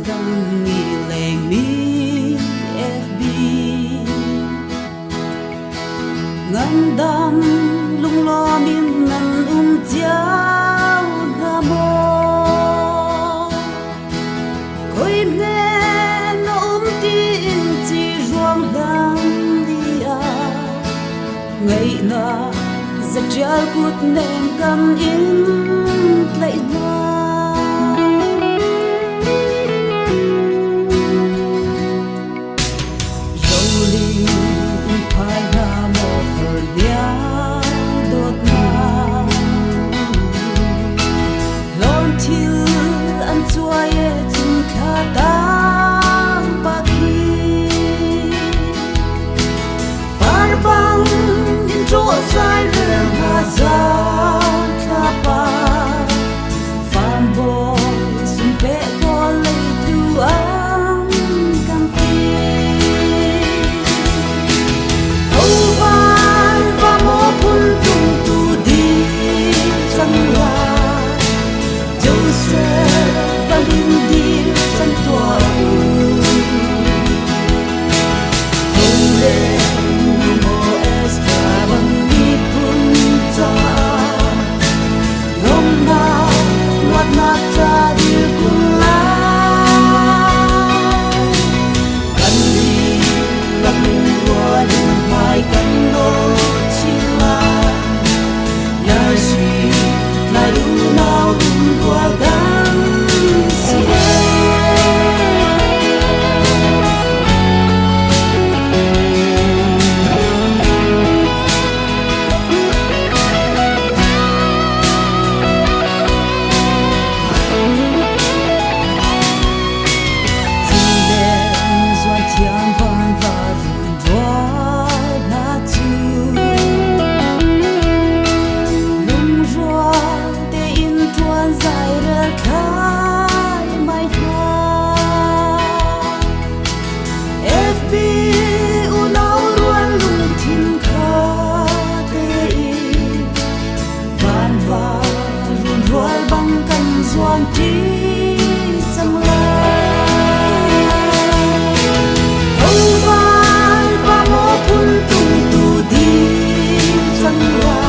dang ni leng mi FB ngam dam lung lo min nan chiao na mo koi me no tin chi ruang lang dia ngày na giật treo cút nem cầm in lại na rolling phai na mo phơi bia đốt na lon chill ăn chuai chung kha tang ba khi par bang in tro sai re ha za tha pa fan bo sun pe ko le tu ang kam ti van pa mo pun tung tu di chang la Joseph balin di san tua Hãy subscribe cho kênh Ghiền Mì Gõ để không bỏ lỡ